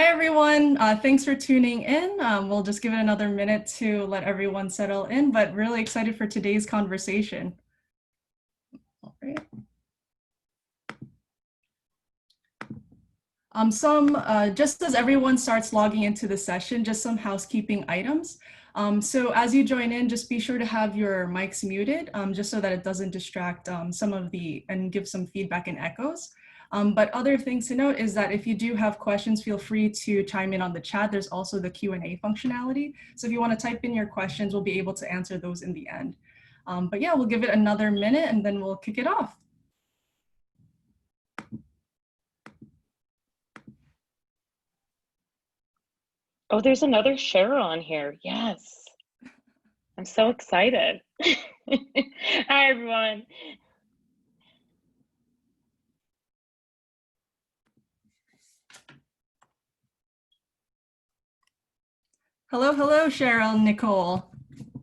Hi, everyone. Thanks for tuning in. We'll just give it another minute to let everyone settle in, but really excited for today's conversation. All right. Just as everyone starts logging into the session, just some housekeeping items. So as you join in, just be sure to have your mics muted, just so that it doesn't distract and give some feedback and echoes. But other things to note is that if you do have questions, feel free to chime in on the chat. There's also the Q&A functionality. So if you want to type in your questions, we'll be able to answer those in the end. But yeah, we'll give it another minute and then we'll kick it off. Oh, there's another Cheryl on here. Yes. I'm so excited. Hi, everyone. Hello, Cheryl, Nicole.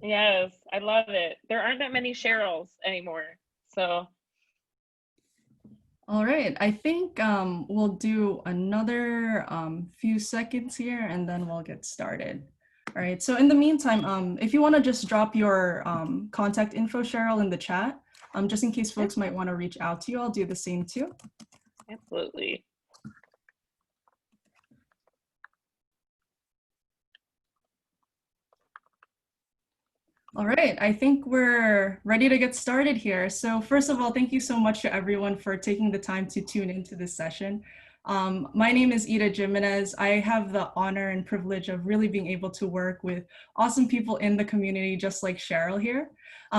Yes, I love it. There aren't that many Cheryls anymore, so. All right, I think we'll do another few seconds here and then we'll get started. All right, so in the meantime, if you want to just drop your contact info, Cheryl, in the chat, just in case folks might want to reach out to you, I'll do the same too. Absolutely. All right, I think we're ready to get started here. So first of all, thank you so much to everyone for taking the time to tune into this session. My name is Ida Jimenez. I have the honor and privilege of really being able to work with awesome people in the community, just like Cheryl here.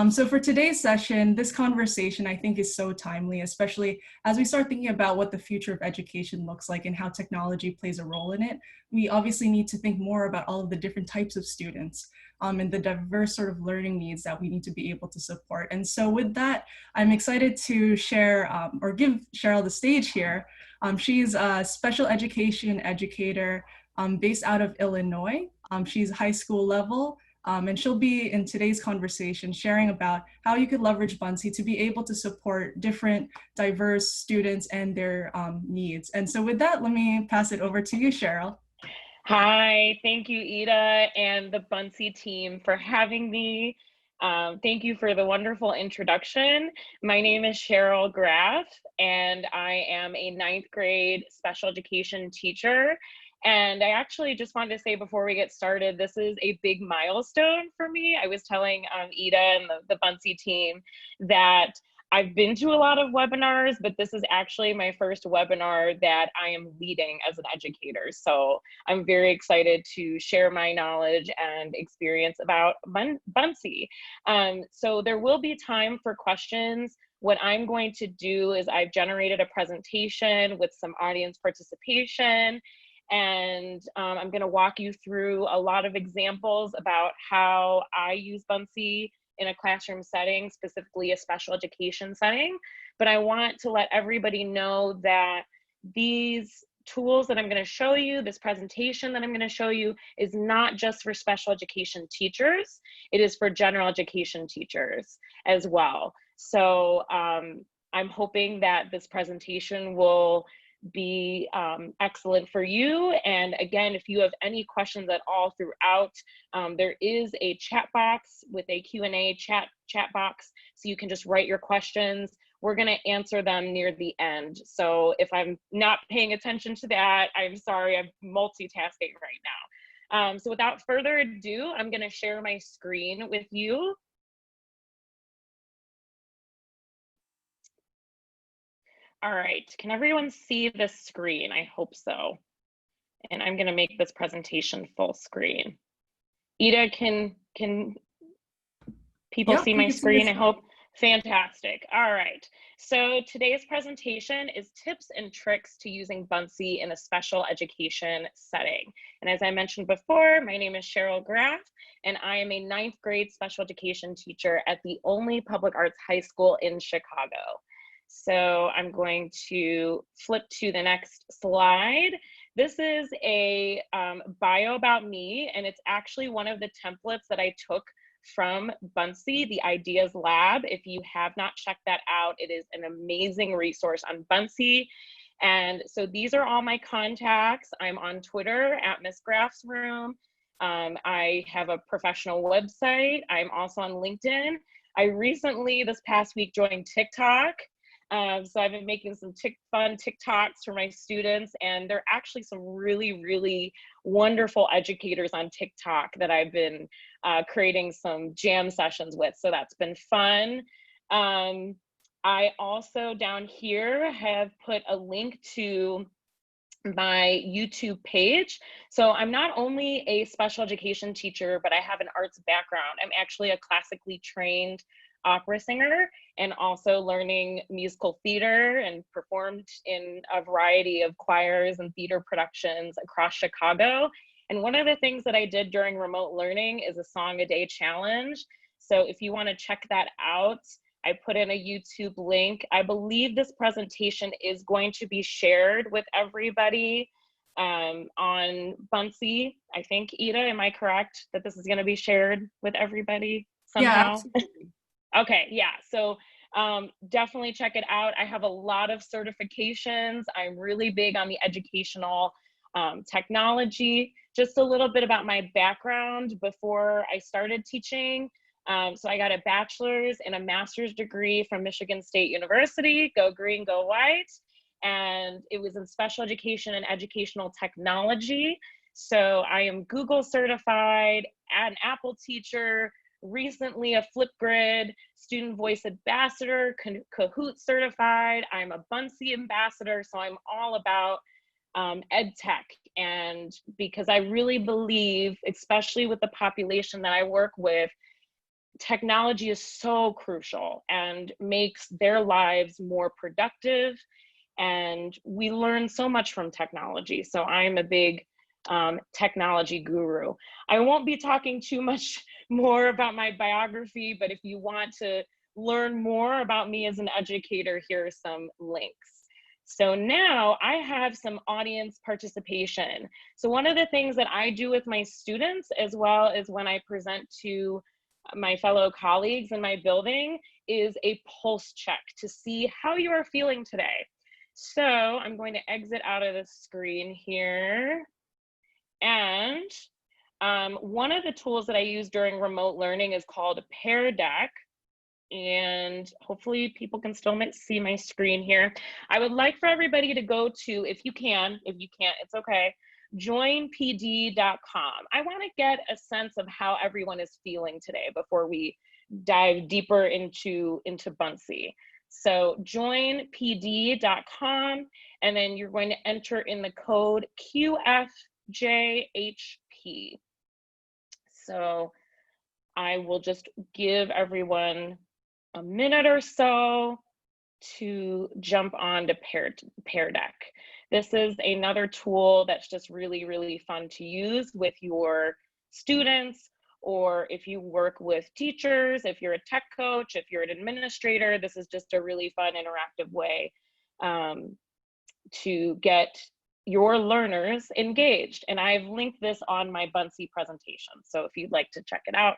So for today's session, this conversation I think is so timely, especially as we start thinking about what the future of education looks like and how technology plays a role in it. We obviously need to think more about all of the different types of students and the diverse sort of learning needs that we need to be able to support. And so with that, I'm excited to share or give Cheryl the stage here. She's a special education educator based out of Illinois. She's high school level, and she'll be in today's conversation sharing about how you could leverage Buncee to be able to support different diverse students and their needs. And so with that, let me pass it over to you, Cheryl. Hi, thank you, Ida, and the Buncee team for having me. Thank you for the wonderful introduction. My name is Cheryl Graff, and I am a 9th grade special education teacher. And I actually just wanted to say before we get started, this is a big milestone for me. I was telling Ida and the Buncee team that I've been to a lot of webinars, but this is actually my first webinar that I am leading as an educator. So I'm very excited to share my knowledge and experience about Buncee. So there will be time for questions. What I'm going to do is I've generated a presentation with some audience participation, and I'm going to walk you through a lot of examples about how I use Buncee in a classroom setting, specifically a special education setting. But I want to let everybody know that these tools that I'm going to show you, this presentation that I'm going to show you, is not just for special education teachers. It is for general education teachers as well. So I'm hoping that this presentation will be excellent for you. And again, if you have any questions at all throughout, there is a chat box with a Q&A chat box, so you can just write your questions. We're going to answer them near the end. So if I'm not paying attention to that, I'm sorry, I'm multitasking right now. So without further ado, I'm going to share my screen with you. All right, can everyone see the screen? I hope so. And I'm going to make this presentation full screen. Ida, can people see my screen? I hope. Fantastic. All right. So today's presentation is tips and tricks to using Buncee in a special education setting. And as I mentioned before, my name is Cheryl Graff, and I am a 9th grade special education teacher at the only public arts high school in Chicago. So I'm going to flip to the next slide. This is a bio about me, and it's actually one of the templates that I took from Buncee, the Ideas Lab. If you have not checked that out, it is an amazing resource on Buncee. And so these are all my contacts. I'm on Twitter at Miss Graff's Room. I have a professional website. I'm also on LinkedIn. I recently, this past week, joined TikTok. So I've been making some fun TikToks for my students, and there are actually some really, really wonderful educators on TikTok that I've been creating some jam sessions with. So that's been fun. I also down here have put a link to my YouTube page. So I'm not only a special education teacher, but I have an arts background. I'm actually a classically trained opera singer and also learning musical theater and performed in a variety of choirs and theater productions across Chicago. And one of the things that I did during remote learning is a song a day challenge. So if you want to check that out, I put in a YouTube link. I believe this presentation is going to be shared with everybody on Buncee. I think, Ida, am I correct that this is going to be shared with everybody somehow? Yeah, absolutely. Okay, yeah, so definitely check it out. I have a lot of certifications. I'm really big on the educational technology. Just a little bit about my background before I started teaching. So I got a bachelor's and a master's degree from Michigan State University, go green, go white. And it was in special education and educational technology. So I am Google certified, an Apple teacher, recently a Flipgrid student voice ambassador, Kahoot certified. I'm a Buncee ambassador. So I'm all about ed tech. And because I really believe, especially with the population that I work with, technology is so crucial and makes their lives more productive. And we learn so much from technology. So I'm a big technology guru. I won't be talking too much more about my biography, but if you want to learn more about me as an educator, here are some links. So now I have some audience participation. So one of the things that I do with my students, as well as when I present to my fellow colleagues in my building, is a pulse check to see how you are feeling today. So I'm going to exit out of the screen here. And one of the tools that I use during remote learning is called a Pear Deck. And hopefully people can still see my screen here. I would like for everybody to go to, if you can't, it's okay, joinpd.com. I want to get a sense of how everyone is feeling today before we dive deeper into Buncee. So joinpd.com, and then you're going to enter in the code QFJHP. So I will just give everyone a minute or so to jump on to Pear Deck. This is another tool that's just really, really fun to use with your students, or if you work with teachers, if you're a tech coach, if you're an administrator. This is just a really fun, interactive way to get your learners engaged. And I've linked this on my Buncee presentation, so if you'd like to check it out.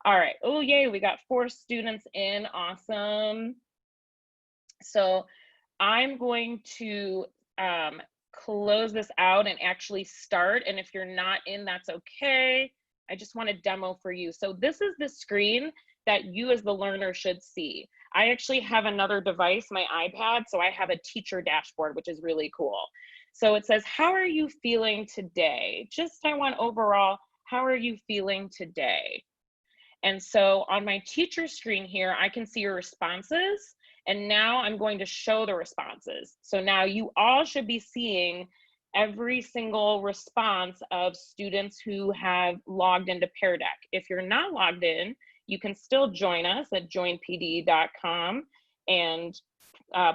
All right, oh yay, we got 4 students in, awesome. So I'm going to close this out and actually start. And if you're not in, that's okay. I just want to demo for you. So this is the screen that you as the learner should see. I actually have another device, my iPad, so I have a teacher dashboard, which is really cool. So it says, how are you feeling today? Just I want overall, how are you feeling today? And so on my teacher screen here, I can see your responses. And now I'm going to show the responses. So now you all should be seeing every single response of students who have logged into Pear Deck. If you're not logged in, you can still join us at joinpd.com and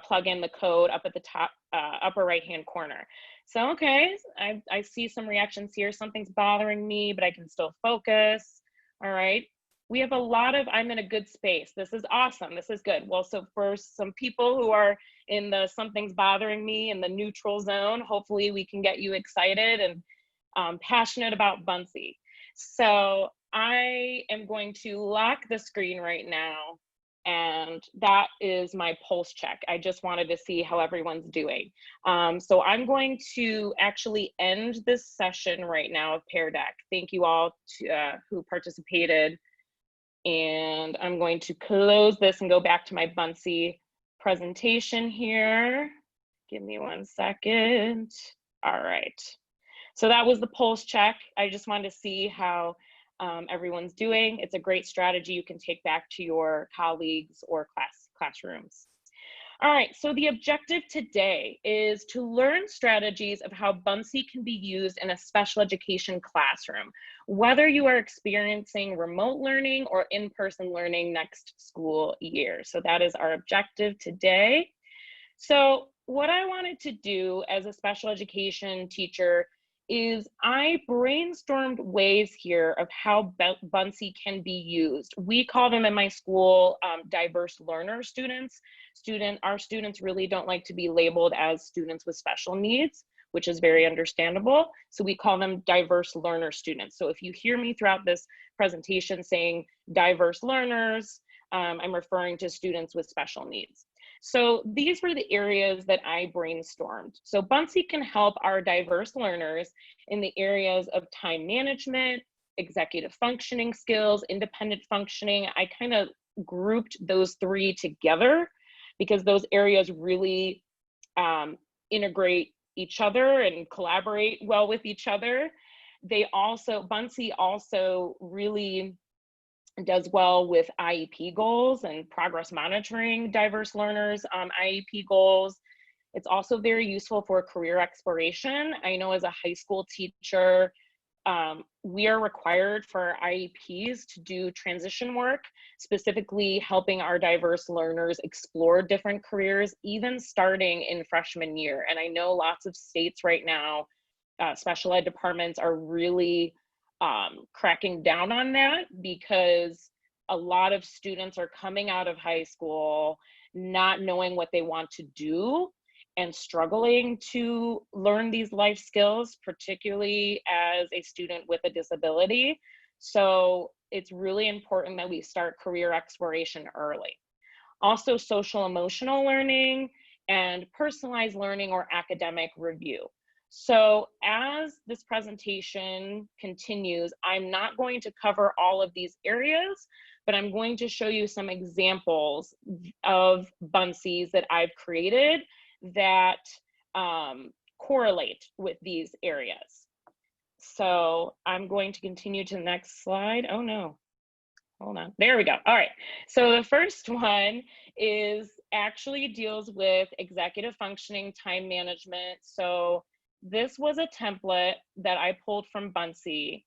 plug in the code up at the top upper right-hand corner. So, okay, I see some reactions here. Something's bothering me, but I can still focus. All right. We have a lot of, I'm in a good space. This is awesome. This is good. Well, so for some people who are in the something's bothering me in the neutral zone, hopefully we can get you excited and passionate about Buncee. So I am going to lock the screen right now and that is my pulse check. I just wanted to see how everyone's doing. So I'm going to actually end this session right now of Pear Deck. Thank you all who participated. And I'm going to close this and go back to my Buncee presentation here. Give me 1 second. All right. So that was the pulse check. I just wanted to see how everyone's doing. It's a great strategy you can take back to your colleagues or classrooms. All right, so the objective today is to learn strategies of how Buncee can be used in a special education classroom, whether you are experiencing remote learning or in-person learning next school year. So that is our objective today. So what I wanted to do as a special education teacher is I brainstormed ways here of how Buncee can be used. We call them in my school diverse learner students. Our students really don't like to be labeled as students with special needs, which is very understandable. So we call them diverse learner students. So if you hear me throughout this presentation saying diverse learners, I'm referring to students with special needs. So these were the areas that I brainstormed. So Buncee can help our diverse learners in the areas of time management, executive functioning skills, independent functioning. I kind of grouped those three together because those areas really integrate each other and collaborate well with each other. Buncee also really does well with IEP goals and progress monitoring diverse learners IEP goals. It's also very useful for career exploration. I know as a high school teacher, we are required for our IEPs to do transition work, specifically helping our diverse learners explore different careers, even starting in freshman year. And I know lots of states right now, special ed departments are really cracking down on that because a lot of students are coming out of high school not knowing what they want to do and struggling to learn these life skills, particularly as a student with a disability. So it's really important that we start career exploration early. Also, social emotional learning and personalized learning or academic review. So as this presentation continues, I'm not going to cover all of these areas, but I'm going to show you some examples of Buncees that I've created that correlate with these areas. So I'm going to continue to the next slide. Oh no, hold on, there we go. All right, so the first one actually deals with executive functioning, time management. So this was a template that I pulled from Buncee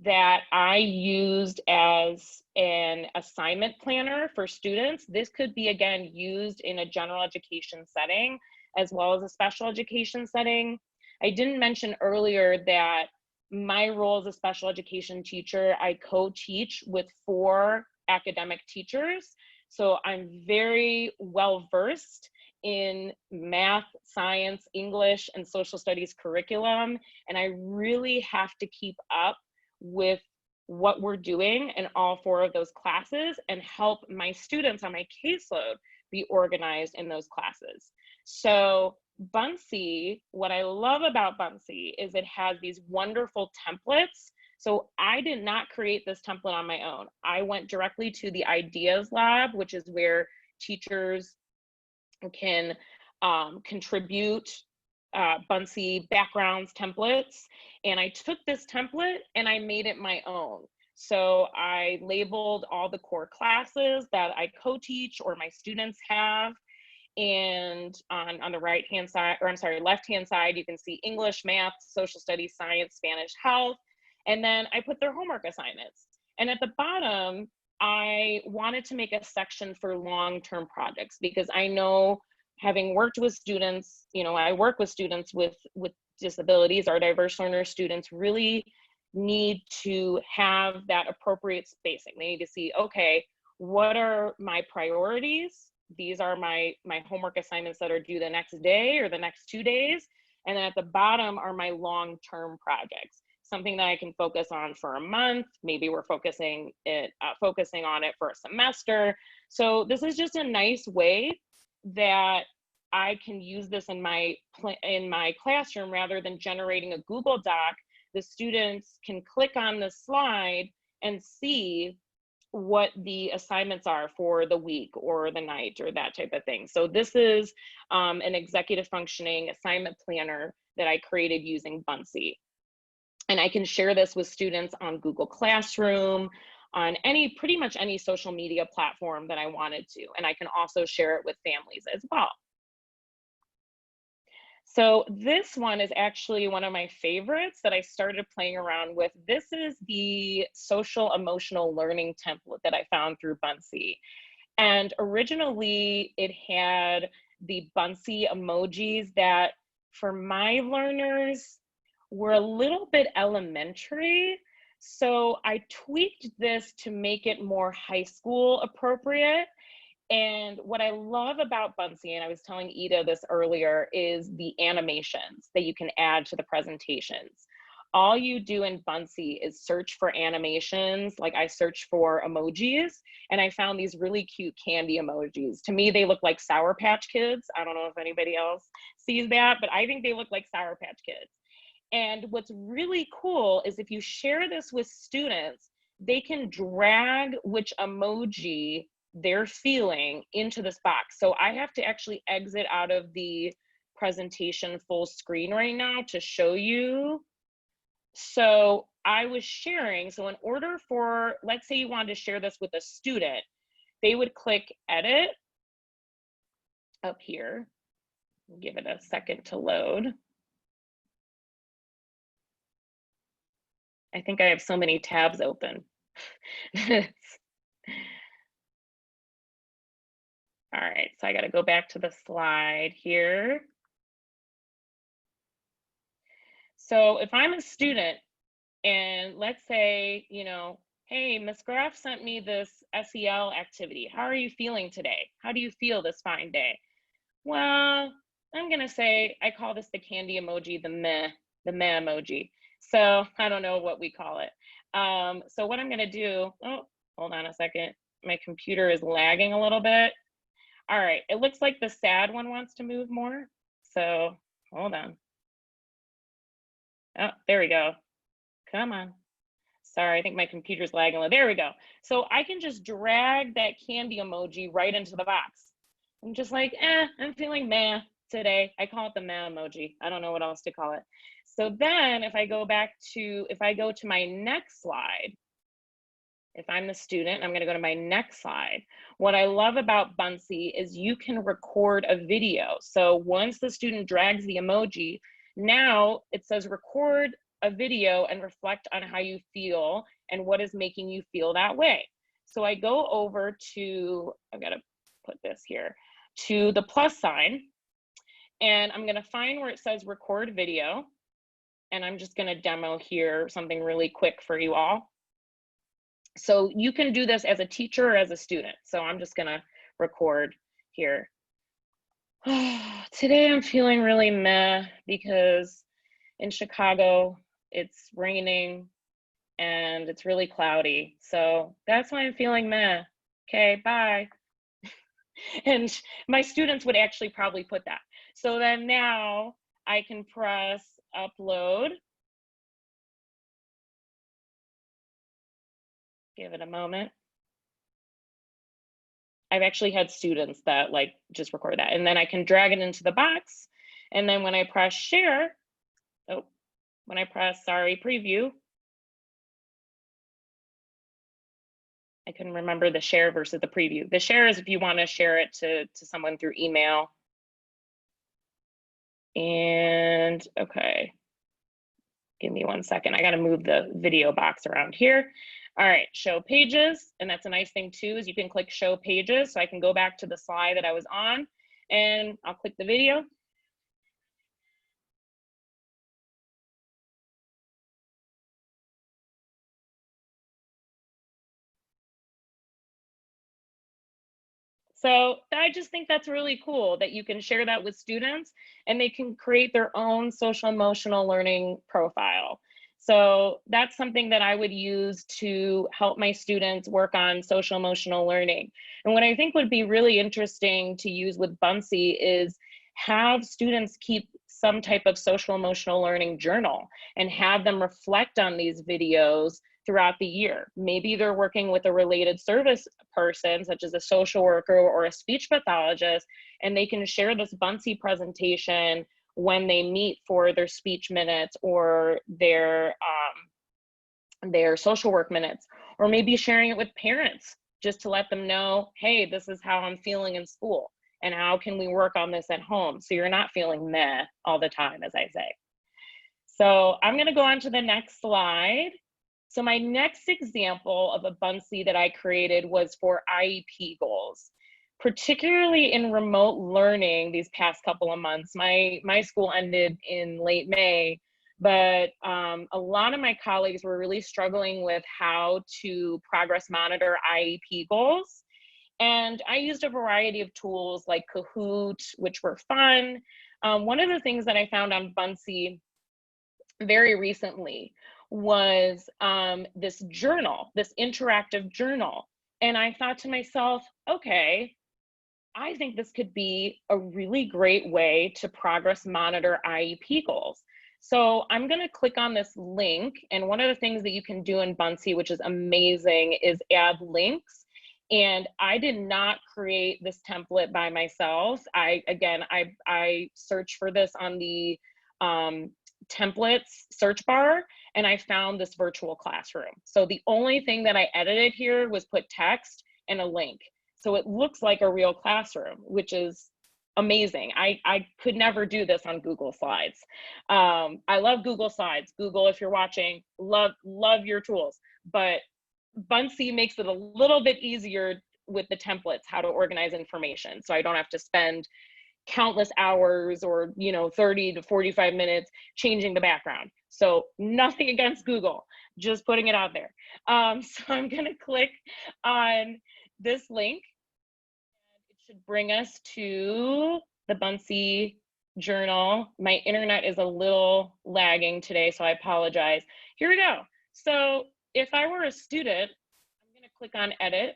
that I used as an assignment planner for students. This could be, again, used in a general education setting as well as a special education setting. I didn't mention earlier that my role as a special education teacher, I co-teach with 4 academic teachers. So I'm very well versed in math, science, English, and social studies curriculum. And I really have to keep up with what we're doing in all 4 of those classes and help my students on my caseload be organized in those classes. So Buncee, what I love about Buncee is it has these wonderful templates. So I did not create this template on my own. I went directly to the Ideas Lab, which is where teachers can contribute Buncee backgrounds templates. And I took this template and I made it my own. So I labeled all the core classes that I co-teach or my students have. And on the right-hand side, or I'm sorry, left-hand side, you can see English, math, social studies, science, Spanish, health. And then I put their homework assignments. And at the bottom, I wanted to make a section for long-term projects because I know, having worked with students, I work with students with disabilities. Our diverse learner students really need to have that appropriate spacing. They need to see, okay, what are my priorities? These are my homework assignments that are due the next day or the next 2 days. And then at the bottom are my long-term projects. something that I can focus on for a month. Maybe we're focusing on it for a semester. So this is just a nice way that I can use this in my classroom rather than generating a Google Doc. The students can click on the slide and see what the assignments are for the week or the night or that type of thing. So this is an executive functioning assignment planner that I created using Buncee. And I can share this with students on Google Classroom, on pretty much any social media platform that I wanted to. And I can also share it with families as well. So this one is actually one of my favorites that I started playing around with. This is the social emotional learning template that I found through Buncee. And originally it had the Buncee emojis that for my learners were a little bit elementary. So I tweaked this to make it more high school appropriate. And what I love about Buncee, and I was telling Ida this earlier, is the animations that you can add to the presentations. All you do in Buncee is search for animations. Like I searched for emojis and I found these really cute candy emojis. To me, they look like Sour Patch Kids. I don't know if anybody else sees that, but I think they look like Sour Patch Kids. And what's really cool is if you share this with students, they can drag which emoji they're feeling into this box. So I have to actually exit out of the presentation full screen right now to show you. So I was sharing, so in order for, let's say you wanted to share this with a student, they would click edit up here. Give it a second to load. I think I have so many tabs open. All right, so I got to go back to the slide here. So if I'm a student and let's say, you know, hey, Ms. Graff sent me this SEL activity. How are you feeling today? How do you feel this fine day? Well, I'm going to say, I call this the candy emoji, the meh emoji. So I don't know what we call it. So what I'm going to do, oh, hold on a second. My computer is lagging a little bit. All right, it looks like the sad one wants to move more. So hold on. Oh, there we go. Come on. Sorry, I think my computer's lagging. There we go. So I can just drag that candy emoji right into the box. I'm just like, I'm feeling meh today. I call it the meh emoji. I don't know what else to call it. So then if I go to my next slide, if I'm the student, I'm going to go to my next slide. What I love about Buncee is you can record a video. So once the student drags the emoji, now it says record a video and reflect on how you feel and what is making you feel that way. So I go over to, I've got to put this here, to the plus sign, and I'm going to find where it says record video. And I'm just going to demo here something really quick for you all. So you can do this as a teacher or as a student. So I'm just gonna record here. Today I'm feeling really meh because in Chicago it's raining and it's really cloudy. So that's why I'm feeling meh. Okay, bye. And my students would actually probably put that. So then now I can press upload. Give it a moment. I've actually had students that like just record that, and then I can drag it into the box. And then when I press share, when I press preview, I couldn't remember the share versus the preview. The share is if you want to share it to someone through email. And okay, give me 1 second. I got to move the video box around here. All right, show pages. And that's a nice thing too, is you can click show pages. So I can go back to the slide that I was on and I'll click the video. So I just think that's really cool that you can share that with students and they can create their own social emotional learning profile. So that's something that I would use to help my students work on social emotional learning. And what I think would be really interesting to use with Buncee is have students keep some type of social emotional learning journal and have them reflect on these videos throughout the year. Maybe they're working with a related service person, such as a social worker or a speech pathologist, and they can share this Buncee presentation when they meet for their speech minutes or their social work minutes, or maybe sharing it with parents just to let them know, hey, this is how I'm feeling in school and how can we work on this at home so you're not feeling meh all the time, as I say. So I'm going to go on to the next slide. So my next example of a Buncee that I created was for IEP goals, particularly in remote learning these past couple of months. My school ended in late May, but a lot of my colleagues were really struggling with how to progress monitor IEP goals. And I used a variety of tools like Kahoot, which were fun. One of the things that I found on Buncee very recently was this journal, this interactive journal. And I thought to myself, okay, I think this could be a really great way to progress monitor IEP goals. So I'm going to click on this link. And one of the things that you can do in Buncee, which is amazing, is add links. And I did not create this template by myself. I searched for this on the templates search bar, and I found this virtual classroom. So the only thing that I edited here was put text and a link. So it looks like a real classroom, which is amazing. I could never do this on Google Slides. I love Google Slides. Google, if you're watching, love your tools. But Buncee makes it a little bit easier with the templates, how to organize information. So I don't have to spend countless hours or 30 to 45 minutes changing the background. So nothing against Google, just putting it out there. So I'm going to click on this link. It should bring us to the Buncee journal. My internet is a little lagging today, so I apologize. Here we go. So if I were a student, I'm going to click on edit.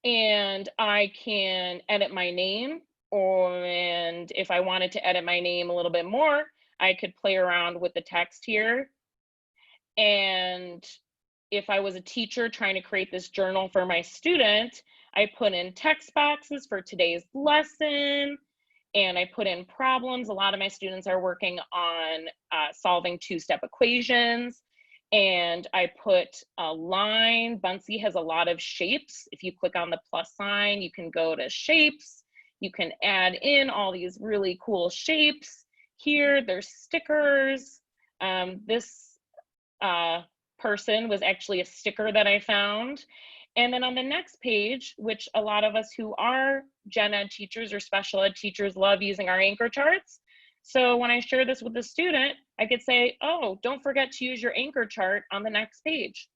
And I can edit my name, and if I wanted to edit my name a little bit more, I could play around with the text here. And if I was a teacher trying to create this journal for my student, I put in text boxes for today's lesson, and I put in problems. A lot of my students are working on solving two-step equations. And I put a line. Buncee has a lot of shapes. If you click on the plus sign, you can go to shapes. You can add in all these really cool shapes. Here, there's stickers. This person was actually a sticker that I found. And then on the next page, which a lot of us who are gen ed teachers or special ed teachers love using our anchor charts. So when I share this with the student, I could say, oh, don't forget to use your anchor chart on the next page.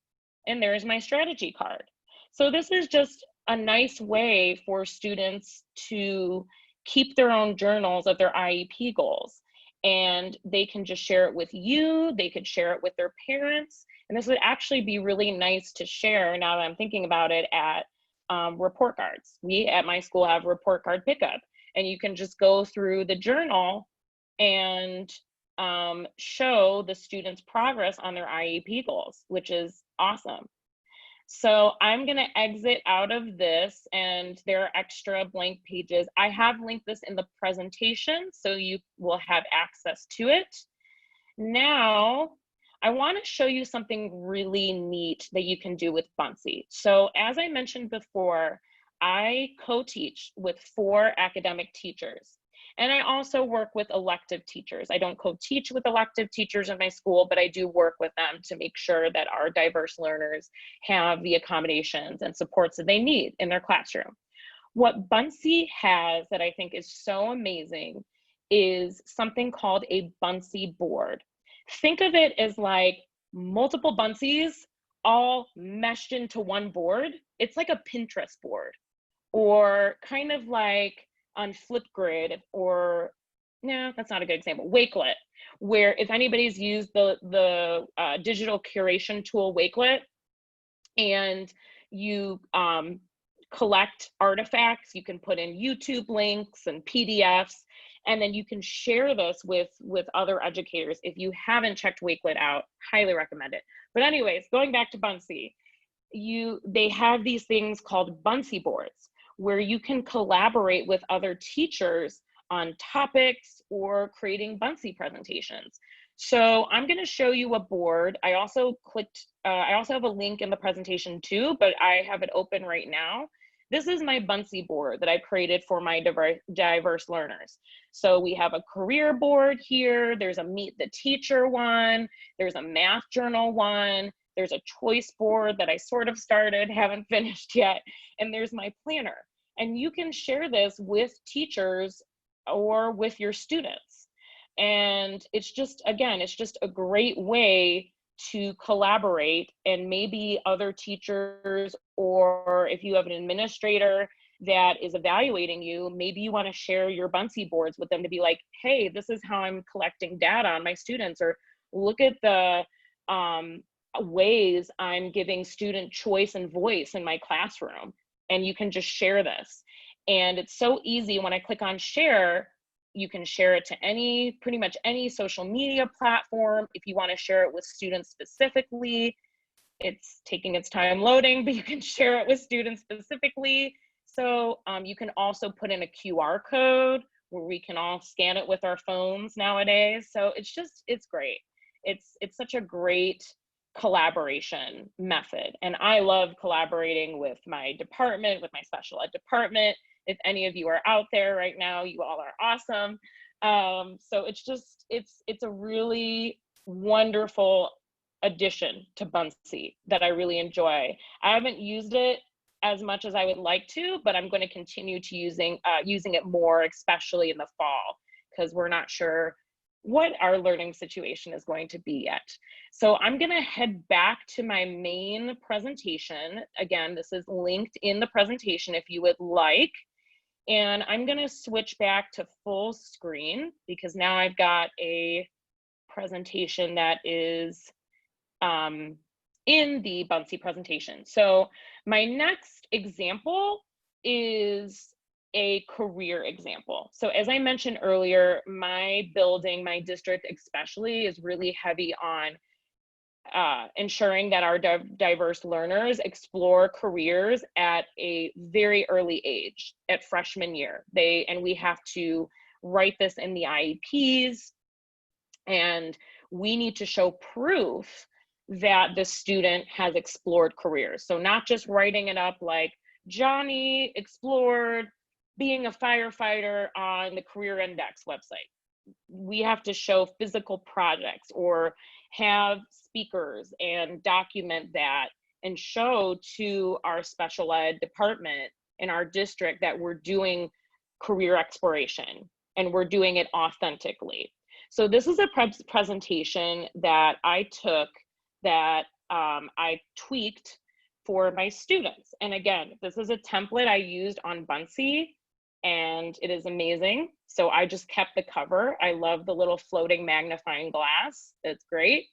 And there's my strategy card. So this is just a nice way for students to keep their own journals of their IEP goals. And they can just share it with you. They could share it with their parents. And this would actually be really nice to share, now that I'm thinking about it, at report cards. We at my school have report card pickup. And you can just go through the journal and show the students' progress on their IEP goals, which is awesome. So I'm going to exit out of this, and there are extra blank pages. I have linked this in the presentation, so you will have access to it. Now, I want to show you something really neat that you can do with Buncee. So as I mentioned before, I co-teach with 4 academic teachers. And I also work with elective teachers. I don't co-teach with elective teachers in my school, but I do work with them to make sure that our diverse learners have the accommodations and supports that they need in their classroom. What Buncee has that I think is so amazing is something called a Buncee board. Think of it as like multiple Buncees all meshed into one board. It's like a Pinterest board, or kind of like on Flipgrid, or no, that's not a good example. Wakelet, where if anybody's used the digital curation tool Wakelet, and you collect artifacts, you can put in YouTube links and PDFs, and then you can share this with other educators. If you haven't checked Wakelet out, highly recommend it. But anyways, going back to Buncee, they have these things called Buncee boards, where you can collaborate with other teachers on topics or creating Buncee presentations. So I'm going to show you a board. I also have a link in the presentation too, but I have it open right now. This is my Buncee board that I created for my diverse learners. So we have a career board here. There's a meet the teacher one. There's a math journal one. There's a choice board that I sort of started, haven't finished yet. And there's my planner. And you can share this with teachers or with your students. And it's just, again, it's just a great way to collaborate, and maybe other teachers, or if you have an administrator that is evaluating you, maybe you want to share your Buncee boards with them to be like, hey, this is how I'm collecting data on my students, or look at the ways I'm giving student choice and voice in my classroom. And you can just share this. And it's so easy. When I click on share, you can share it to pretty much any social media platform. If you want to share it with students specifically, it's taking its time loading, but you can share it with students specifically. So you can also put in a QR code where we can all scan it with our phones nowadays. So it's great. It's such a great collaboration method. And I love collaborating with my department, with my special ed department. If any of you are out there right now, you all are awesome. So it's a really wonderful addition to Buncee that I really enjoy. I haven't used it as much as I would like to, but I'm going to continue to using it more, especially in the fall, because we're not sure what our learning situation is going to be yet. So I'm going to head back to my main presentation. Again, this is linked in the presentation if you would like. And I'm going to switch back to full screen because now I've got a presentation that is in the Buncee presentation. So my next example is a career example. So as I mentioned earlier, my building, my district especially, is really heavy on ensuring that our diverse learners explore careers at a very early age, at freshman year. And we have to write this in the IEPs, and we need to show proof that the student has explored careers. So not just writing it up like Johnny explored being a firefighter on the Career Index website. We have to show physical projects or have speakers and document that and show to our special ed department in our district that we're doing career exploration and we're doing it authentically. So this is a presentation that I took that I tweaked for my students. And again, this is a template I used on Buncee, and it is amazing. So I just kept the cover. I love the little floating magnifying glass. It's great.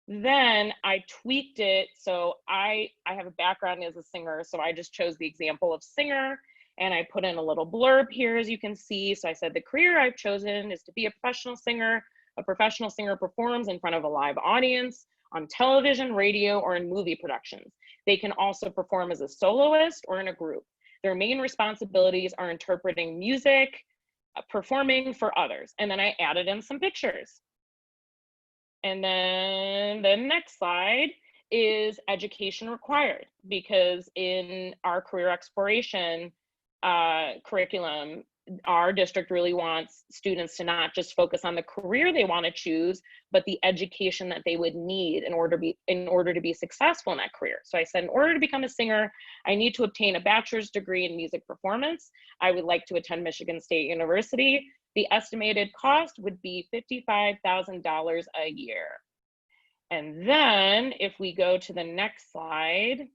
Then I tweaked it. So I have a background as a singer. So I just chose the example of singer, and I put in a little blurb here, as you can see. So I said, the career I've chosen is to be a professional singer. A professional singer performs in front of a live audience on television, radio, or in movie productions. They can also perform as a soloist or in a group. Their main responsibilities are interpreting music, performing for others. And then I added in some pictures. And then the next slide is education required, because in our career exploration curriculum, our district really wants students to not just focus on the career they want to choose, but the education that they would need in order to be successful in that career. So I said, in order to become a singer, I need to obtain a bachelor's degree in music performance. I would like to attend Michigan State University. The estimated cost would be $55,000 a year. And then if we go to the next slide,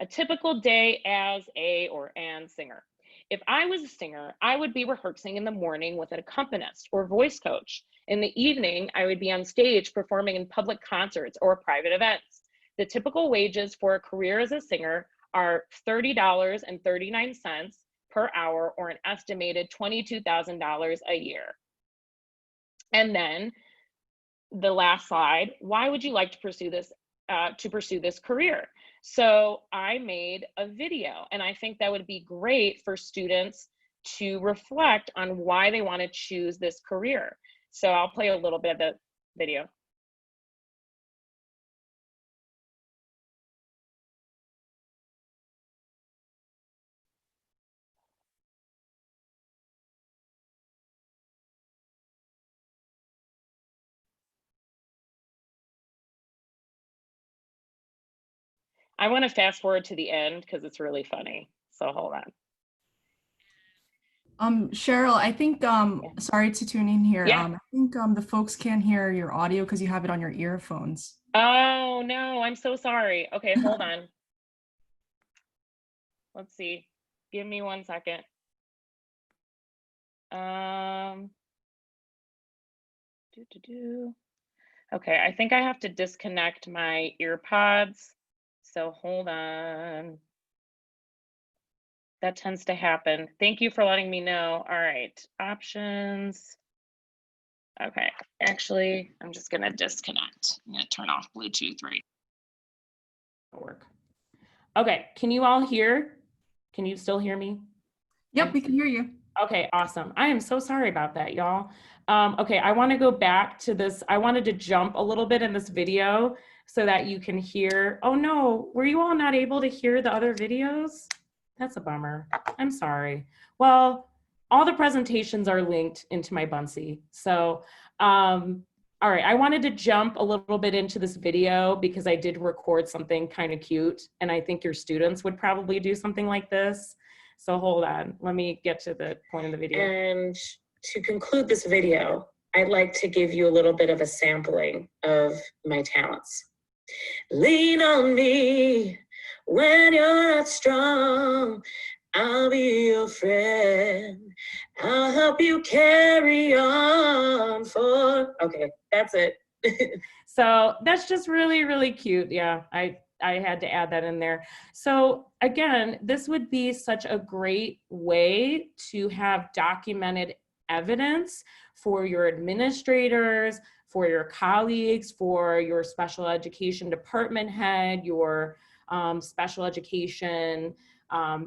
a typical day as a or an singer. If I was a singer, I would be rehearsing in the morning with an accompanist or voice coach. In the evening, I would be on stage performing in public concerts or private events. The typical wages for a career as a singer are $30.39 per hour, or an estimated $22,000 a year. And then the last slide, why would you like to pursue this career? So I made a video, and I think that would be great for students to reflect on why they want to choose this career. So I'll play a little bit of the video. I want to fast forward to the end because it's really funny. So hold on. Cheryl, I think, sorry to tune in here. Yeah. I think the folks can't hear your audio because you have it on your earphones. Oh, no, I'm so sorry. Okay, hold on. Let's see. Give me 1 second. Okay, I think I have to disconnect my earpods. So hold on. That tends to happen. Thank you for letting me know. All right, options. Okay, actually, I'm just gonna disconnect. I'm gonna turn off Bluetooth right now. Work. Okay, can you all hear? Can you still hear me? Yep, we can hear you. Okay, awesome. I am so sorry about that, y'all. Okay, I want to go back to this. I wanted to jump a little bit in this video so that you can hear. Oh no, were you all not able to hear the other videos? That's a bummer. I'm sorry. Well, all the presentations are linked into my Buncee. So, all right, I wanted to jump a little bit into this video because I did record something kind of cute, and I think your students would probably do something like this. So hold on, let me get to the point of the video. And to conclude this video, I'd like to give you a little bit of a sampling of my talents. Lean on me when you're not strong. I'll be your friend. I'll help you carry on okay, that's it. So that's just really, really cute. Yeah, I had to add that in there. So again, this would be such a great way to have documented evidence for your administrators, for your colleagues, for your special education department head, your special education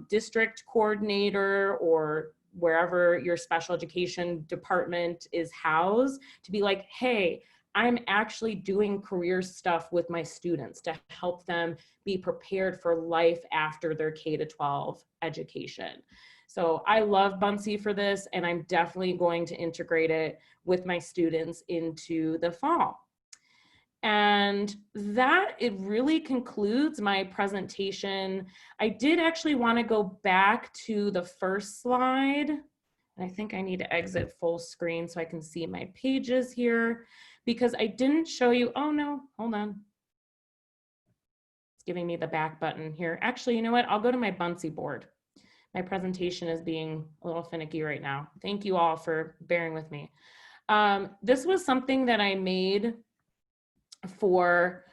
district coordinator, or wherever your special education department is housed, to be like, hey, I'm actually doing career stuff with my students to help them be prepared for life after their K-12 education. So I love Buncee for this, and I'm definitely going to integrate it with my students into the fall. And that, it really concludes my presentation. I did actually want to go back to the first slide. And I think I need to exit full screen so I can see my pages here, because I didn't show you. Oh no, hold on. It's giving me the back button here. Actually, you know what? I'll go to my Buncee board. My presentation is being a little finicky right now. Thank you all for bearing with me. This was something that I made for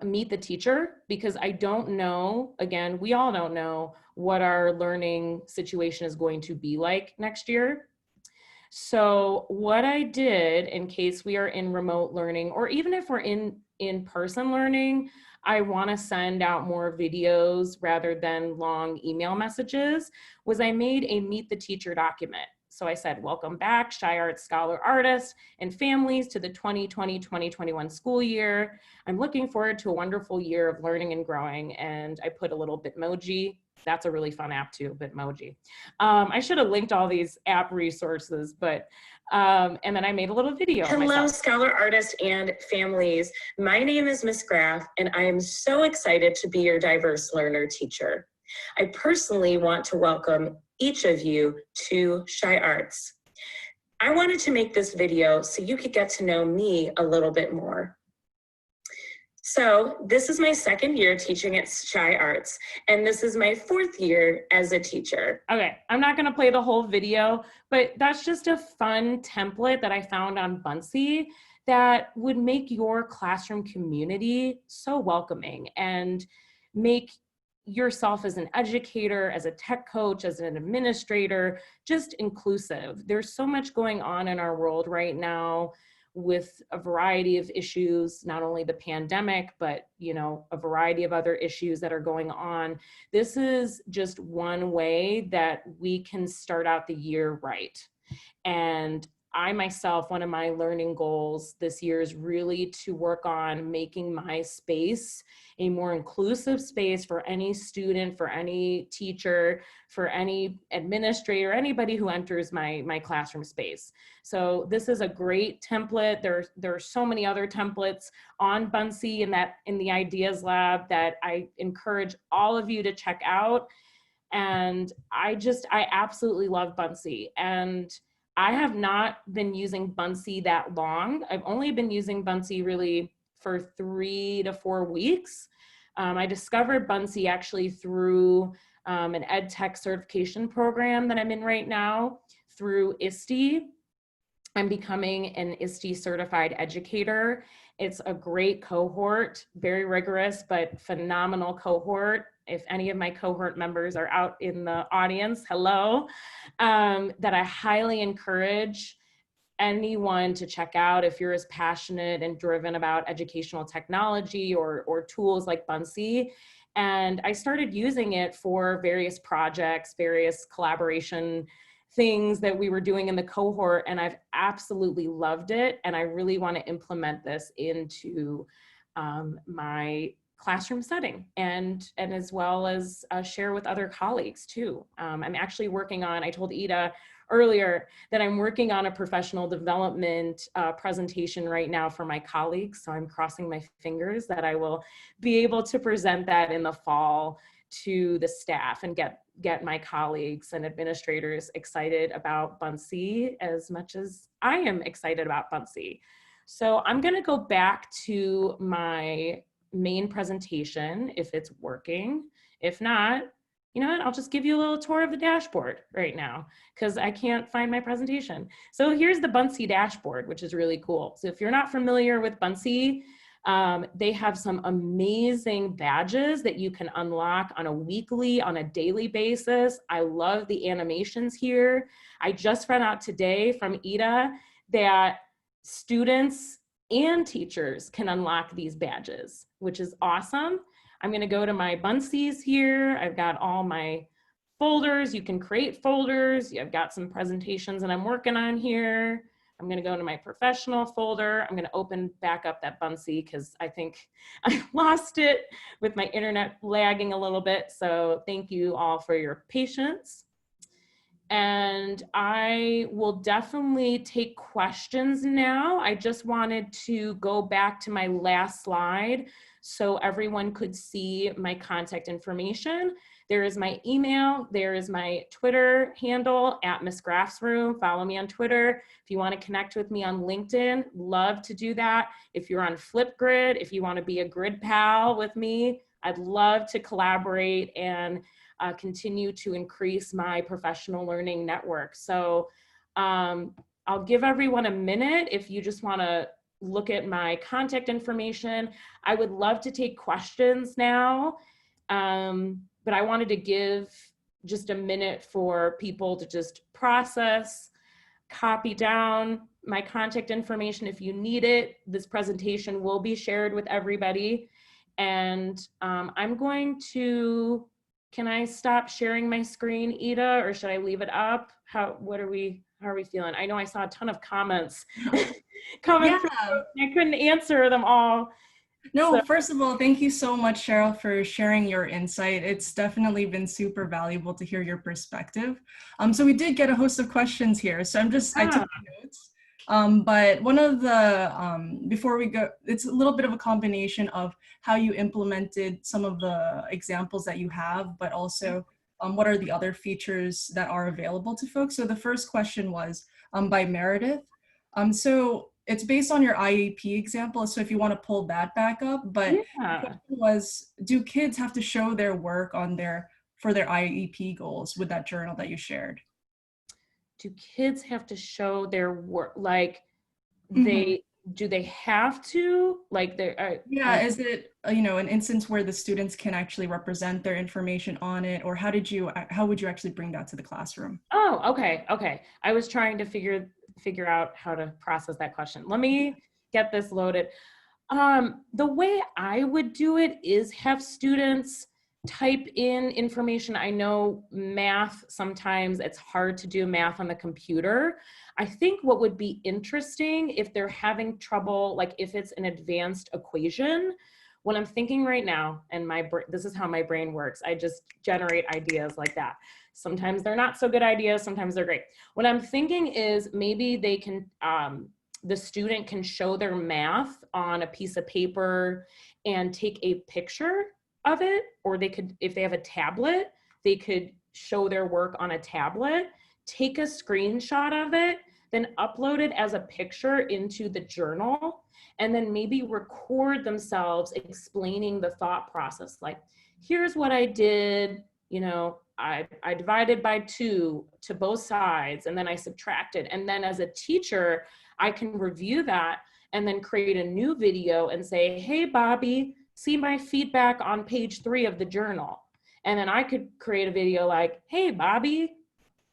Meet the Teacher, because I don't know, again, we all don't know what our learning situation is going to be like next year. So what I did, in case we are in remote learning, or even if we're in-person learning, I want to send out more videos rather than long email messages, was I made a Meet the Teacher document. So I said, welcome back, Chi-Arts Scholar Artists and families, to the 2020-2021 school year. I'm looking forward to a wonderful year of learning and growing. And I put a little Bitmoji. That's a really fun app too, Bitmoji. I should have linked all these app resources, but, and then I made a little video. Hello, Scholar Artists and families. My name is Miss Graff, and I am so excited to be your diverse learner teacher. I personally want to welcome each of you to Chi-Arts. I wanted to make this video so you could get to know me a little bit more. So this is my second year teaching at Shy Arts, and this is my fourth year as a teacher. Okay, I'm not gonna play the whole video, but that's just a fun template that I found on Buncee that would make your classroom community so welcoming and make yourself as an educator, as a tech coach, as an administrator, just inclusive. There's so much going on in our world right now with a variety of issues, not only the pandemic, but a variety of other issues that are going on. This is just one way that we can start out the year right. And I myself, one of my learning goals this year is really to work on making my space a more inclusive space for any student, for any teacher, for any administrator, anybody who enters my classroom space. So this is a great template. There are so many other templates on Buncee in the Ideas Lab that I encourage all of you to check out. And I absolutely love Buncee. And I have not been using Buncee that long. I've only been using Buncee really for 3 to 4 weeks. I discovered Buncee actually through an ed tech certification program that I'm in right now through ISTE. I'm becoming an ISTE certified educator. It's a great cohort, very rigorous, but phenomenal cohort. If any of my cohort members are out in the audience, hello, that I highly encourage anyone to check out if you're as passionate and driven about educational technology or tools like Buncee. And I started using it for various projects, various collaboration things that we were doing in the cohort, and I've absolutely loved it. And I really want to implement this into my classroom setting and as well as share with other colleagues too. I'm actually working on, I told Ida earlier that I'm working on a professional development presentation right now for my colleagues. So I'm crossing my fingers that I will be able to present that in the fall to the staff and get my colleagues and administrators excited about Buncee as much as I am excited about Buncee. So I'm going to go back to my main presentation if it's working. If not, you know what, I'll just give you a little tour of the dashboard right now because I can't find my presentation. So here's the Buncee dashboard, which is really cool. So if you're not familiar with Buncee, they have some amazing badges that you can unlock on a weekly, on a daily basis. I love the animations here. I just found out today from Ida that students and teachers can unlock these badges, which is awesome. I'm going to go to my Buncees here. I've got all my folders. You can create folders. I've got some presentations that I'm working on here. I'm going to go into my professional folder. I'm going to open back up that Buncee because I think I lost it with my internet lagging a little bit. So thank you all for your patience. And I will definitely take questions now. I just wanted to go back to my last slide so everyone could see my contact information. There is my email, there is my Twitter handle at Miss Graff's Room. Follow me on Twitter. If you want to connect with me on LinkedIn, love to do that. If you're on Flipgrid, if you want to be a grid pal with me, I'd love to collaborate and continue to increase my professional learning network. So I'll give everyone a minute if you just want to look at my contact information. I would love to take questions now, but I wanted to give just a minute for people to just process, copy down my contact information if you need it. This presentation will be shared with everybody. And I'm going to, can I stop sharing my screen, Ida, or should I leave it up? How are we feeling? I know I saw a ton of comments coming through. I couldn't answer them all. No, first of all, thank you so much, Cheryl, for sharing your insight. It's definitely been super valuable to hear your perspective. So we did get a host of questions here. So I took notes. But one of the, before we go, it's a little bit of a combination of how you implemented some of the examples that you have, but also what are the other features that are available to folks. So the first question was by Meredith. So it's based on your IEP example. So if you want to pull that back up, but the Yeah. question was, do kids have to show their work on for their IEP goals with that journal that you shared? Do kids have to show their work? Like Mhm. do they have to? Like Yeah, is it, an instance where the students can actually represent their information on it, or how would you actually bring that to the classroom? Oh, okay, okay. I was trying to figure out how to process that question. Let me get this loaded. The way I would do it is have students type in information. I know math, sometimes it's hard to do math on the computer. I think what would be interesting if they're having trouble, like if it's an advanced equation, what I'm thinking right now, and this is how my brain works, I just generate ideas like that. Sometimes they're not so good ideas, sometimes they're great. What I'm thinking is maybe they can, the student can show their math on a piece of paper and take a picture of it, or they could, if they have a tablet, they could show their work on a tablet, take a screenshot of it, then upload it as a picture into the journal, and then maybe record themselves explaining the thought process. Like, here's what I did, I divided by 2 to both sides, and then I subtracted. And then as a teacher, I can review that and then create a new video and say, hey, Bobby, see my feedback on page 3 of the journal. And then I could create a video like, hey, Bobby,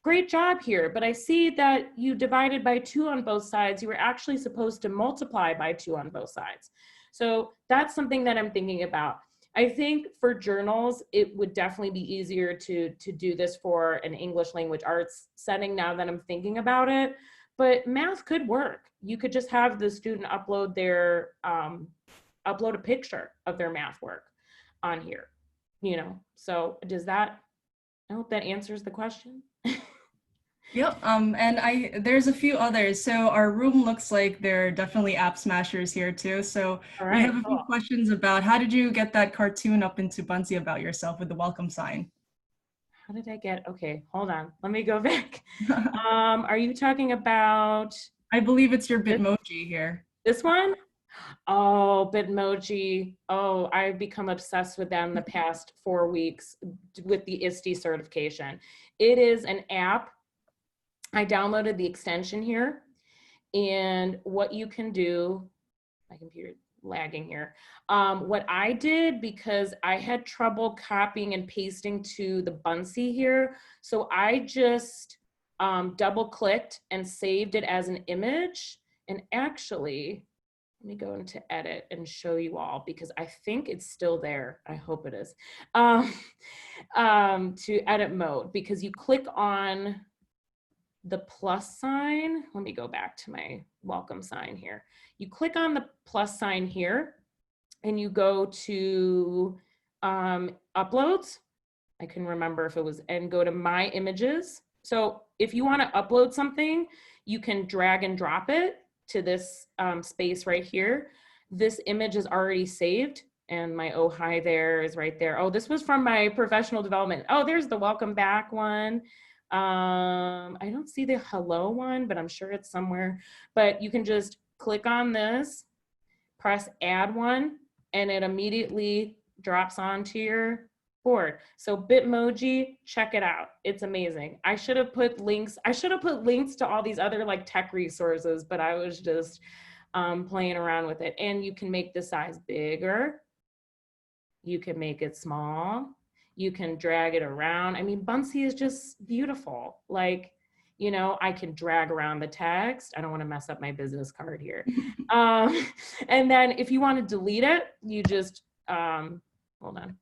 great job here, but I see that you divided by 2 on both sides. You were actually supposed to multiply by 2 on both sides. So that's something that I'm thinking about. I think for journals, it would definitely be easier to do this for an English language arts setting now that I'm thinking about it. But math could work. You could just have the student upload upload a picture of their math work on here, So I hope that answers the question. Yep. And there's a few others. So our room looks like there are definitely app smashers here too. So All we right, have a few cool. questions about how did you get that cartoon up into Buncee about yourself with the welcome sign? How did I get, okay, hold on. Let me go back. Are you talking about I believe it's your Bitmoji here. this one? Oh, Bitmoji. Oh, I've become obsessed with them the past 4 weeks with the ISTE certification. It is an app. I downloaded the extension here, and what you can do, my computer lagging here. What I did, because I had trouble copying and pasting to the Buncee here, so I just double clicked and saved it as an image. And actually, let me go into edit and show you all, because I think it's still there. I hope it is. To edit mode, because you click on the plus sign. Let me go back to my welcome sign here. You click on the plus sign here and you go to uploads. I can remember if it was, and go to my images. So if you want to upload something, you can drag and drop it to this space right here. This image is already saved, and my oh hi there is right there. Oh, this was from my professional development. Oh, there's the welcome back one. I don't see the hello one, but I'm sure it's somewhere. But you can just click on this, press add one, and it immediately drops onto your board. So Bitmoji, check it out. It's amazing. I should have put links. I should have put links to all these other like tech resources, but I was just playing around with it. And you can make the size bigger. You can make it small. You can drag it around. I mean, Buncee is just beautiful. Like, I can drag around the text. I don't want to mess up my business card here. And then if you want to delete it, you just, hold on.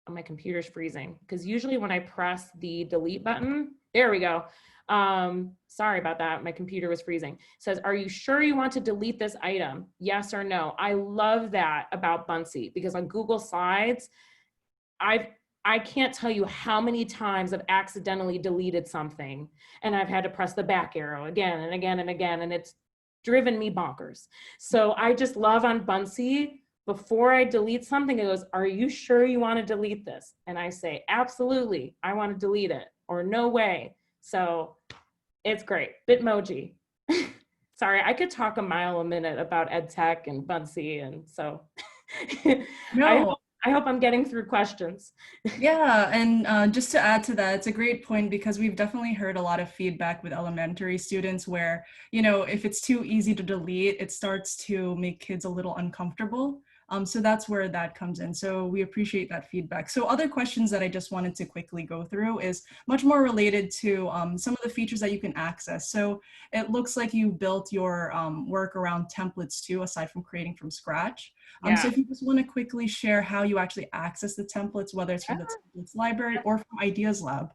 My computer's freezing, because usually when I press the delete button, there we go. Sorry about that. My computer was freezing. It says, are you sure you want to delete this item? Yes or no. I love that about Buncee, because on Google Slides, I can't tell you how many times I've accidentally deleted something and I've had to press the back arrow again and again and again, and it's driven me bonkers. So I just love on Buncee, before I delete something, it goes, are you sure you want to delete this? And I say, absolutely, I want to delete it, or no way. So it's great. Bitmoji. Sorry, I could talk a mile a minute about ed tech and Buncee, and so No. I hope I'm getting through questions. Yeah, and just to add to that, it's a great point because we've definitely heard a lot of feedback with elementary students where, you know, if it's too easy to delete, it starts to make kids a little uncomfortable. So that's where that comes in. So we appreciate that feedback. So other questions that I just wanted to quickly go through is much more related to some of the features that you can access. So it looks like you built your work around templates too, aside from creating from scratch. So Yeah. if you just want to quickly share how you actually access the templates, whether it's from the templates library or from Ideas Lab.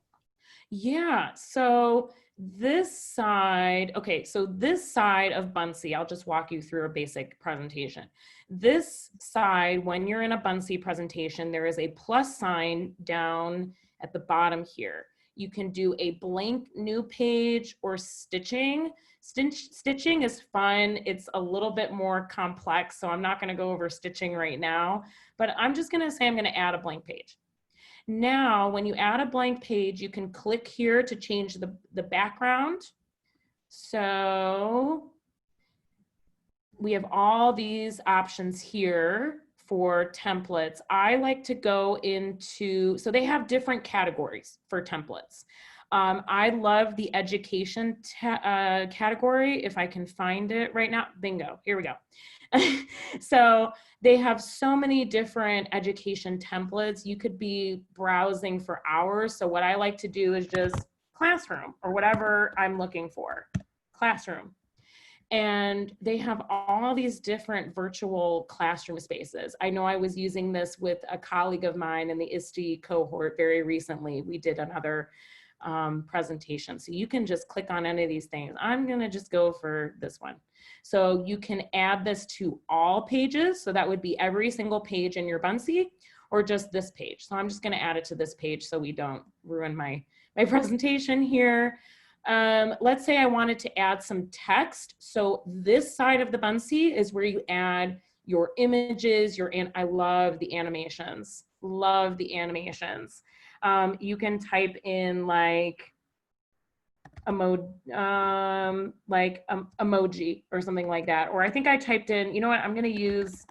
Yeah, so this side, okay, so this side of Buncee, I'll just walk you through a basic presentation. This side, when you're in a Buncee presentation, there is a plus sign down at the bottom here. You can do a blank new page or stitching. Stitching is fun. It's a little bit more complex, so I'm not gonna go over stitching right now, but I'm just gonna say I'm gonna add a blank page. Now, when you add a blank page, you can click here to change the background. So we have all these options here for templates. I like to go into, so they have different categories for templates. I love the education category, if I can find it right now. Bingo, here we go. So they have so many different education templates. You could be browsing for hours. So what I like to do is just classroom or whatever I'm looking for, classroom. And they have all these different virtual classroom spaces. I know I was using this with a colleague of mine in the ISTE cohort very recently. We did another presentation. So you can just click on any of these things. I'm gonna just go for this one. So you can add this to all pages. So that would be every single page in your Buncee or just this page. So I'm just gonna add it to this page so we don't ruin my presentation here. Let's say I wanted to add some text. So this side of the Buncee is where you add your images, and I love the animations, love the animations. You can type in like emoji or something like that. Or I think I typed in, you know what, I'm gonna use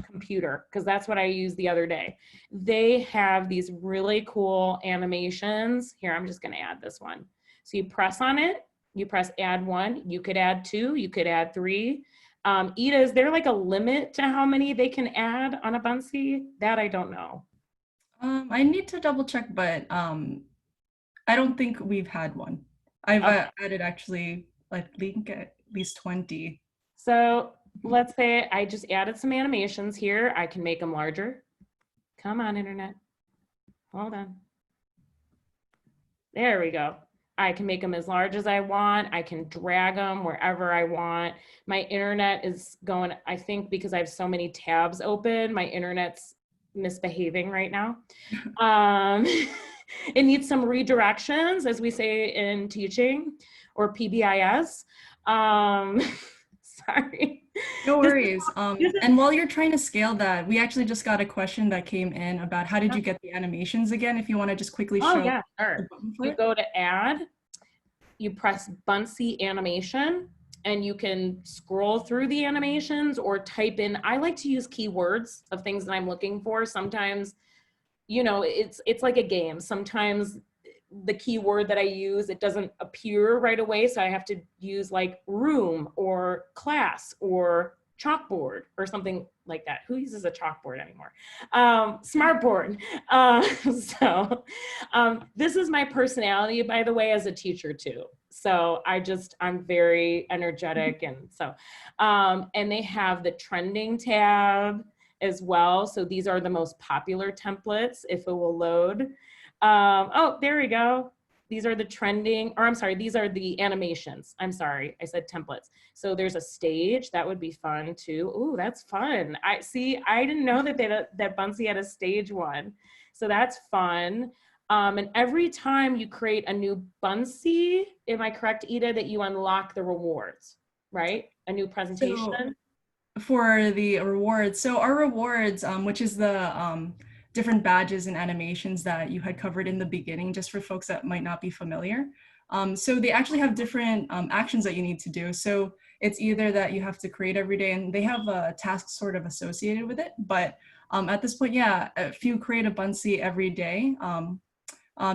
computer because that's what I used the other day. They have these really cool animations. Here, I'm just gonna add this one. So you press on it, you press add one, you could add two, you could add three. Ida, is there like a limit to how many they can add on a Buncee? That I don't know. I need to double check, but I don't think we've had one. I've added actually, I think at least 20. So let's say I just added some animations here. I can make them larger. Come on, internet. Hold on. There we go. I can make them as large as I want. I can drag them wherever I want. My internet is going, I think because I have so many tabs open, my internet's misbehaving right now. It needs some redirections, as we say in teaching, or PBIS. Sorry. No worries. And while you're trying to scale that, we actually just got a question that came in about how did you get the animations again? If you want to just quickly show. Oh yeah, sure. You go to add, you press Buncee animation, and you can scroll through the animations or type in, I like to use keywords of things that I'm looking for. Sometimes, you know, it's like a game. Sometimes the keyword that I use, it doesn't appear right away. So I have to use like room or class or chalkboard or something like that. Who uses a chalkboard anymore? Smartboard. This is my personality, by the way, as a teacher too. So I'm very energetic. And so, and they have the trending tab as well. So these are the most popular templates, if it will load. Oh, there we go. These are the trending, or I'm sorry, these are the animations. I'm sorry, I said templates. So there's a stage, that would be fun too. Ooh, that's fun. I didn't know that that Buncee had a stage one. So that's fun. And every time you create a new Buncee, am I correct, Ida, that you unlock the rewards, right? A new presentation? So for the rewards, so our rewards, which is the different badges and animations that you had covered in the beginning, just for folks that might not be familiar. So they actually have different actions that you need to do. So it's either that you have to create every day, and they have a task sort of associated with it. But at this point, yeah, if you create a Buncee every day,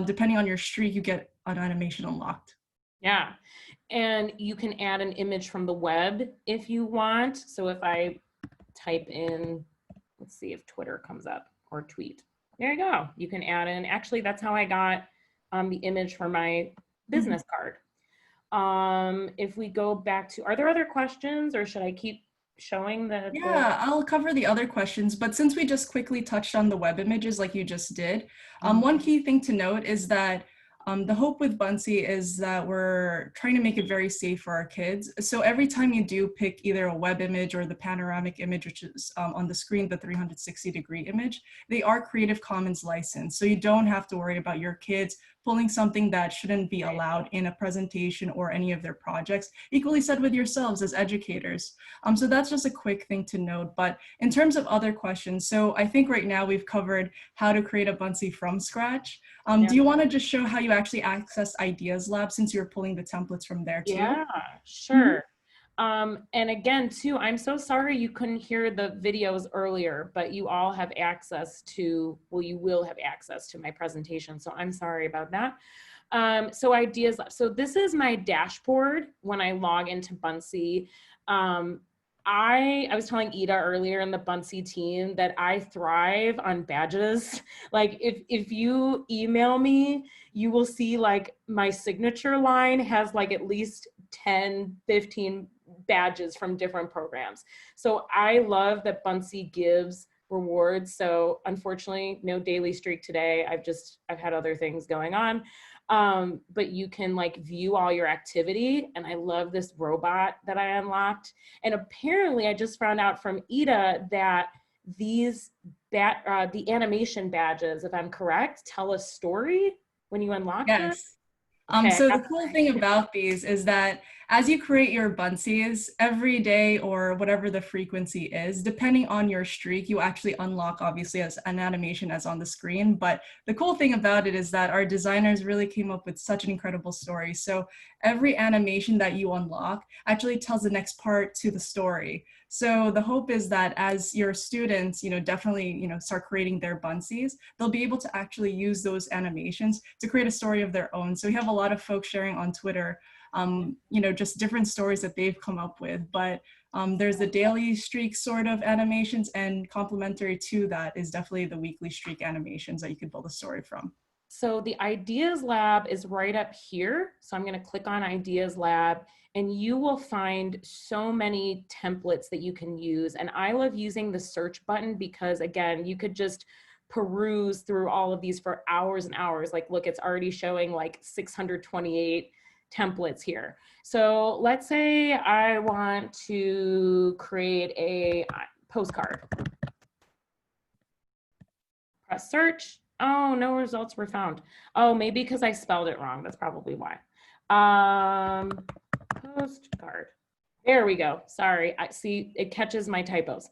depending on your streak, you get an animation unlocked. Yeah. And you can add an image from the web if you want. So if I type in, let's see if Twitter comes up or tweet. There you go. You can add in, actually, that's how I got the image for my business card. If we go back to, are there other questions or should I keep showing the? Yeah, I'll cover the other questions, but since we just quickly touched on the web images like you just did, one key thing to note is that the hope with Buncee is that we're trying to make it very safe for our kids. So every time you do pick either a web image or the panoramic image, which is on the screen, the 360-degree image, they are Creative Commons licensed. So you don't have to worry about your kids pulling something that shouldn't be allowed in a presentation or any of their projects. Equally said with yourselves as educators. So that's just a quick thing to note. But in terms of other questions, so I think right now we've covered how to create a Buncee from scratch. Do you want to just show how you actually access Ideas Lab since you're pulling the templates from there too? Yeah, sure. And again, too, I'm so sorry you couldn't hear the videos earlier, but you all have access to, well, you will have access to my presentation. So I'm sorry about that. So Ideas Lab. So this is my dashboard when I log into Buncee. I was telling Ida earlier in the Buncee team that I thrive on badges. Like if you email me, you will see like my signature line has like at least 10, 15 badges from different programs. So I love that Buncee gives rewards. So unfortunately, no daily streak today. I've had other things going on. But you can like view all your activity. And I love this robot that I unlocked. And apparently I just found out from Ida that these the animation badges, if I'm correct, tell a story when you unlock them. Yes. Okay. So the cool thing about these is that as you create your Buncees every day or whatever the frequency is, depending on your streak, you actually unlock obviously as an animation as on the screen. But the cool thing about it is that our designers really came up with such an incredible story. So every animation that you unlock actually tells the next part to the story. So the hope is that as your students, definitely, start creating their Buncees, they'll be able to actually use those animations to create a story of their own. So we have a lot of folks sharing on Twitter, just different stories that they've come up with. But there's the daily streak sort of animations, and complementary to that is definitely the weekly streak animations that you could build a story from. So the Ideas Lab is right up here. So I'm going to click on Ideas Lab and you will find so many templates that you can use. And I love using the search button because again, you could just peruse through all of these for hours and hours. Like, look, it's already showing like 628 templates here. So let's say I want to create a postcard. Press search. Oh, no results were found. Oh, maybe because I spelled it wrong. That's probably why. Postcard. There we go. Sorry. I see it catches my typos.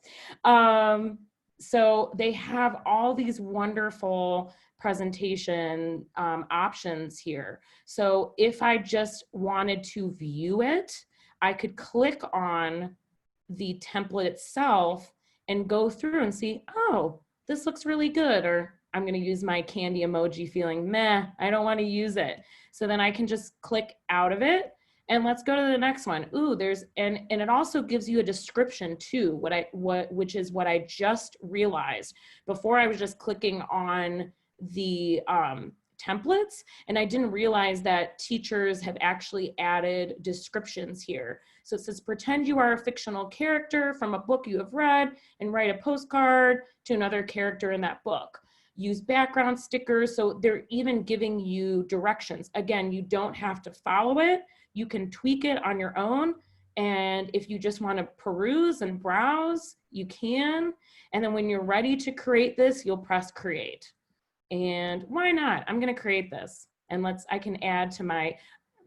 So they have all these wonderful presentation options here. So if I just wanted to view it, I could click on the template itself and go through and see, oh, this looks really good, or I'm going to use my candy emoji feeling meh, I don't want to use it. So then I can just click out of it and let's go to the next one. Ooh, and it also gives you a description too, which is what I just realized. Before I was just clicking on the templates and I didn't realize that teachers have actually added descriptions here. So it says, pretend you are a fictional character from a book you have read and write a postcard to another character in that book. Use background stickers. So they're even giving you directions. Again, you don't have to follow it. You can tweak it on your own. And if you just want to peruse and browse, you can. And then when you're ready to create this, you'll press create. And why not? I'm going to create this. And I can add to my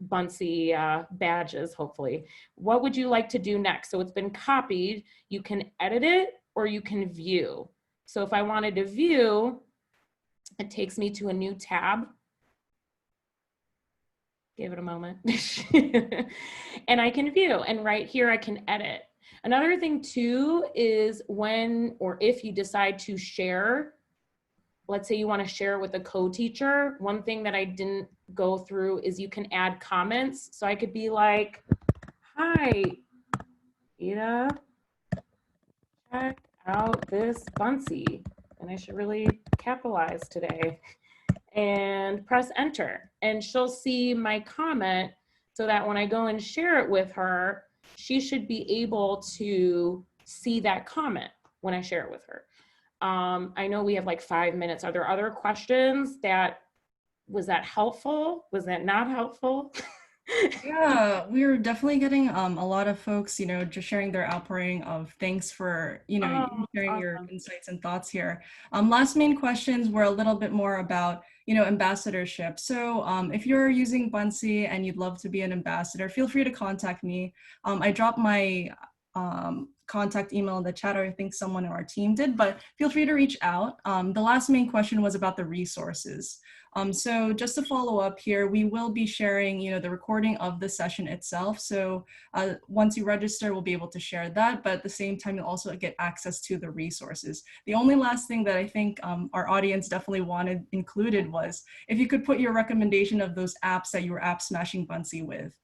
Buncee badges, hopefully. What would you like to do next? So it's been copied. You can edit it or you can view. So if I wanted to view, it takes me to a new tab. Give it a moment. And I can view, and right here I can edit. Another thing too is when or if you decide to share, let's say you want to share with a co-teacher, one thing that I didn't go through is you can add comments. So I could be like, hi, Ida, check out this Buncee. And I should really capitalize today. And press enter. And she'll see my comment so that when I go and share it with her, she should be able to see that comment when I share it with her. I know we have like 5 minutes. Are there other questions? Was that helpful? Was that not helpful? Yeah, we are definitely getting a lot of folks, just sharing their outpouring of thanks for, Oh, you sharing your awesome. insights and thoughts here. Last main questions were a little bit more about, ambassadorship. So if you're using Buncee and you'd love to be an ambassador, feel free to contact me. I dropped my contact email in the chat, or I think someone in our team did, but feel free to reach out. The last main question was about the resources. So just to follow up here, we will be sharing, the recording of the session itself. So once you register, we'll be able to share that, but at the same time, you'll also get access to the resources. The only last thing that I think our audience definitely wanted included was if you could put your recommendation of those apps that you were app smashing Buncee with.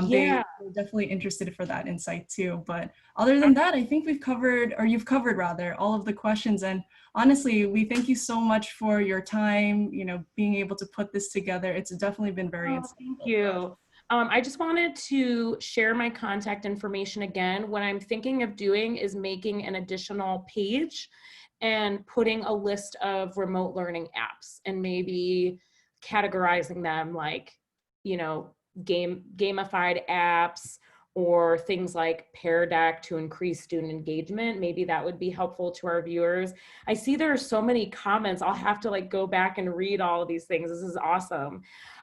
They Yeah. were definitely interested for that insight too. But other than that, I think we've covered, or you've covered rather, all of the questions. And honestly, we thank you so much for your time, being able to put this together. It's definitely been very Oh, insightful thank for us. you. I just wanted to share my contact information again. What I'm thinking of doing is making an additional page and putting a list of remote learning apps and maybe categorizing them like, gamified apps or things like Pear Deck to increase student engagement. Maybe that would be helpful to our viewers. I see there are so many comments. I'll have to like go back and read all of these things. This is awesome.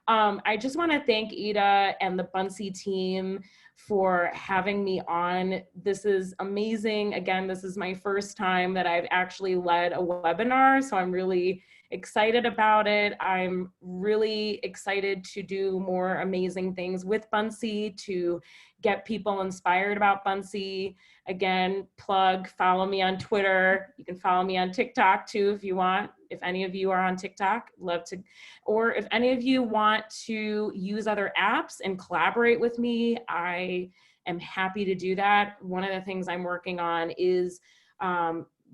I just want to thank Ida and the Buncee team for having me on. This is amazing. Again, this is my first time that I've actually led a webinar, so I'm really excited about it. I'm really excited to do more amazing things with Buncee to get people inspired about Buncee. Again, follow me on Twitter. You can follow me on TikTok too if you want. If any of you are on TikTok, love to. Or if any of you want to use other apps and collaborate with me, I am happy to do that. One of the things I'm working on is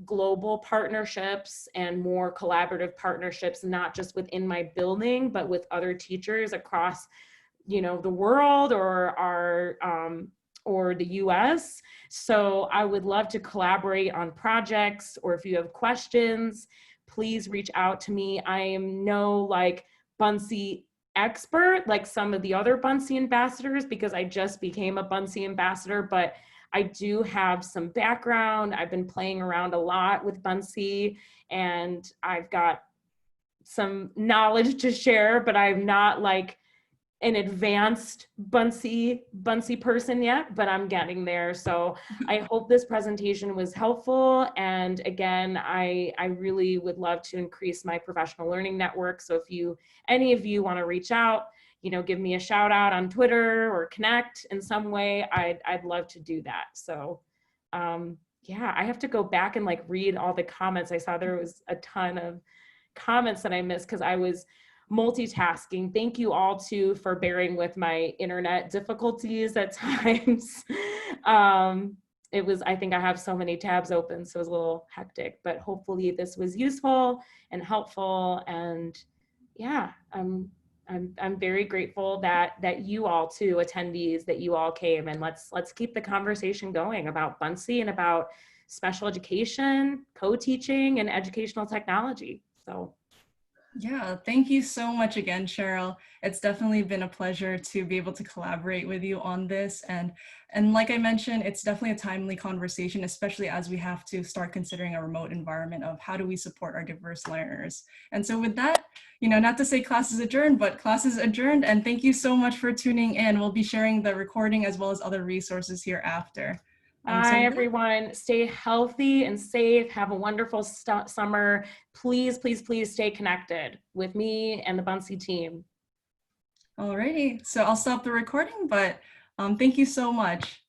global partnerships and more collaborative partnerships, not just within my building, but with other teachers across, the world or the US. So I would love to collaborate on projects, or if you have questions, please reach out to me. I am no like Buncee expert like some of the other Buncee ambassadors because I just became a Buncee ambassador, but I do have some background. I've been playing around a lot with Buncee and I've got some knowledge to share, but I'm not like an advanced Buncee person yet, but I'm getting there. So I hope this presentation was helpful. And again, I really would love to increase my professional learning network. So if any of you want to reach out, give me a shout out on Twitter or connect in some way, I'd love to do that. So yeah, I have to go back and like read all the comments. I saw there was a ton of comments that I missed because I was multitasking. Thank you all too for bearing with my internet difficulties at times. I think I have so many tabs open, so it was a little hectic, but hopefully this was useful and helpful. And yeah, I'm very grateful that you all too, attendees, that you all came, and let's keep the conversation going about Buncee and about special education, co-teaching, and educational technology. So. Yeah, thank you so much again, Cheryl. It's definitely been a pleasure to be able to collaborate with you on this. And like I mentioned, it's definitely a timely conversation, especially as we have to start considering a remote environment of how do we support our diverse learners. And so with that, not to say class is adjourned, but class is adjourned. And thank you so much for tuning in. We'll be sharing the recording as well as other resources hereafter. Bye, everyone. Stay healthy and safe. Have a wonderful summer. Please, please, please stay connected with me and the Buncee team. Alrighty, so I'll stop the recording, but thank you so much.